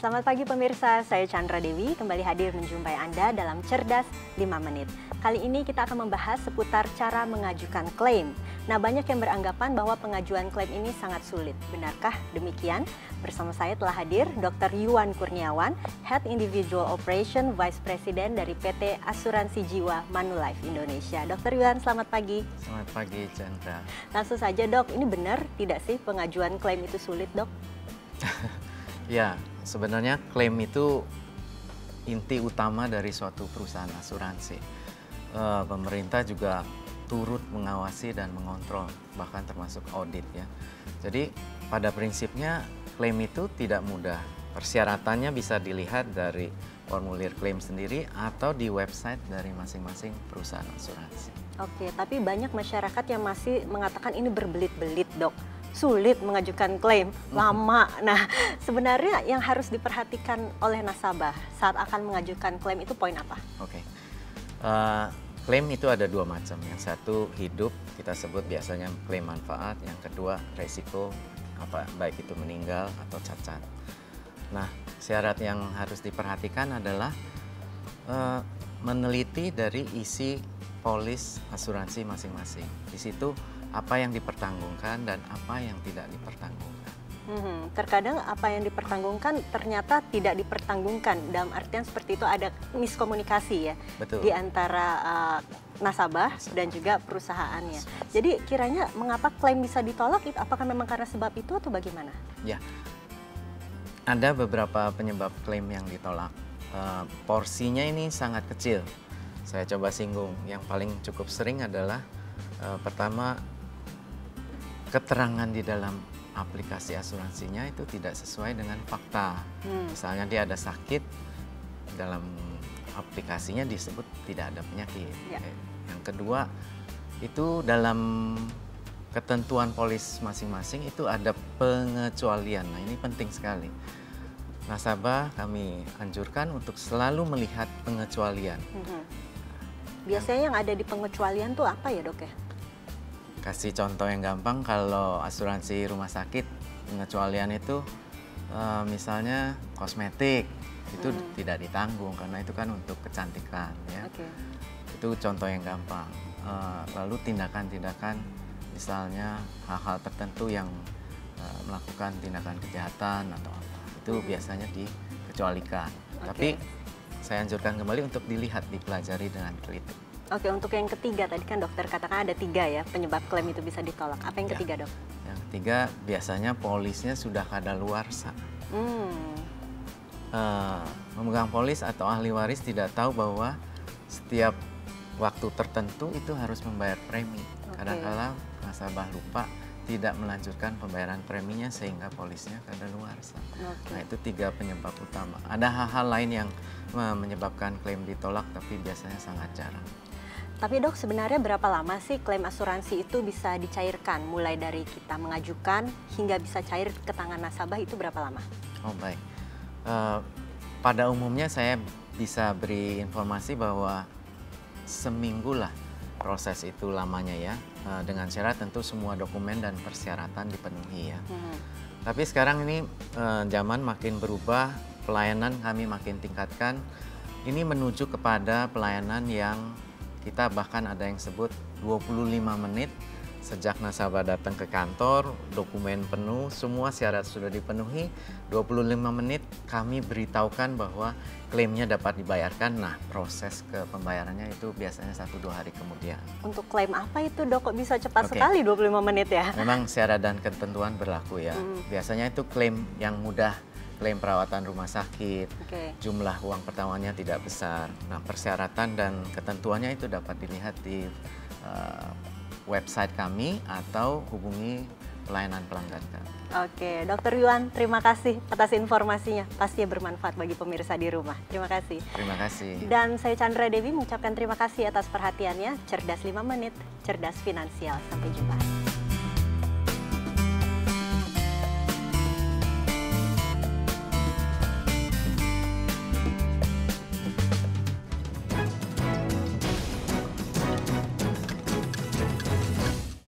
Selamat pagi pemirsa, saya Chandra Dewi kembali hadir menjumpai Anda dalam Cerdas 5 Menit. Kali ini kita akan membahas seputar cara mengajukan klaim. Nah, banyak yang beranggapan bahwa pengajuan klaim ini sangat sulit. Benarkah demikian? Bersama saya telah hadir Dr. Yuwan Kurniawan, Head Individual Operation Vice President dari PT Asuransi Jiwa Manulife Indonesia. Dr. Yuwan, selamat pagi. Selamat pagi, Chandra. Langsung saja dok, ini benar tidak sih pengajuan klaim itu sulit dok? Ya, sebenarnya klaim itu inti utama dari suatu perusahaan asuransi. Pemerintah juga turut mengawasi dan mengontrol, bahkan termasuk audit ya. Jadi pada prinsipnya klaim itu tidak mudah. Persyaratannya bisa dilihat dari formulir klaim sendiri atau di website dari masing-masing perusahaan asuransi. Oke, tapi banyak masyarakat yang masih mengatakan ini berbelit-belit dok. Sulit mengajukan klaim, lama. Nah, sebenarnya yang harus diperhatikan oleh nasabah saat akan mengajukan klaim itu poin apa? Oke. Klaim itu ada dua macam. Yang satu hidup, kita sebut biasanya klaim manfaat. Yang kedua resiko, baik itu meninggal atau cacat. Nah, syarat yang harus diperhatikan adalah meneliti dari isi polis asuransi masing-masing. Di situ apa yang dipertanggungkan dan apa yang tidak dipertanggungkan. Terkadang apa yang dipertanggungkan ternyata tidak dipertanggungkan. Dalam artian seperti itu ada miskomunikasi ya. Betul. Di antara nasabah dan juga perusahaannya. Jadi kiranya mengapa klaim bisa ditolak? Apakah memang karena sebab itu atau bagaimana? Ya, ada beberapa penyebab klaim yang ditolak. Porsinya ini sangat kecil. Saya coba singgung. Yang paling cukup sering adalah pertama, keterangan di dalam aplikasi asuransinya itu tidak sesuai dengan fakta. Misalnya dia ada sakit, dalam aplikasinya disebut tidak ada penyakit. Ya. Yang kedua, itu dalam ketentuan polis masing-masing itu ada pengecualian. Nah, ini penting sekali. Nasabah kami anjurkan untuk selalu melihat pengecualian. Biasanya yang ada di pengecualian tuh apa ya dok ya? Kasih contoh yang gampang, kalau asuransi rumah sakit pengecualian itu misalnya kosmetik itu tidak ditanggung karena itu kan untuk kecantikan ya. Itu contoh yang gampang. Lalu tindakan-tindakan misalnya hal-hal tertentu yang melakukan tindakan kejahatan atau apa itu biasanya dikecualikan. Tapi saya anjurkan kembali untuk dilihat, dipelajari dengan teliti. Oke, untuk yang ketiga tadi kan dokter katakan ada 3 ya penyebab klaim itu bisa ditolak. Apa yang ketiga dok? Yang ketiga biasanya polisnya sudah kadaluarsa. Memegang polis atau ahli waris tidak tahu bahwa setiap waktu tertentu itu harus membayar premi. Kadang-kala nasabah lupa tidak melanjutkan pembayaran preminya sehingga polisnya kadaluarsa. Nah, itu 3 penyebab utama. Ada hal-hal lain yang menyebabkan klaim ditolak tapi biasanya sangat jarang. Tapi dok, sebenarnya berapa lama sih klaim asuransi itu bisa dicairkan? Mulai dari kita mengajukan hingga bisa cair ke tangan nasabah itu berapa lama? Oh baik, pada umumnya saya bisa beri informasi bahwa seminggu lah proses itu lamanya ya. Dengan syarat tentu semua dokumen dan persyaratan dipenuhi ya. Tapi sekarang ini zaman makin berubah, pelayanan kami makin tingkatkan. Ini menuju kepada pelayanan yang kita bahkan ada yang sebut 25 menit sejak nasabah datang ke kantor, dokumen penuh, semua syarat sudah dipenuhi, 25 menit kami beritahukan bahwa klaimnya dapat dibayarkan. Nah, proses ke pembayarannya itu biasanya 1-2 hari kemudian. Untuk klaim apa itu dok, kok bisa cepat sekali 25 menit ya? Memang syarat dan ketentuan berlaku ya. Biasanya itu klaim yang mudah, klaim perawatan rumah sakit, jumlah uang pertamanya tidak besar. Nah, persyaratan dan ketentuannya itu dapat dilihat di website kami atau hubungi pelayanan pelanggan kami. Oke, Dr. Yuwan, terima kasih atas informasinya. Pastinya bermanfaat bagi pemirsa di rumah. Terima kasih. Terima kasih. Dan saya Chandra Dewi mengucapkan terima kasih atas perhatiannya. Cerdas 5 menit, cerdas finansial. Sampai jumpa.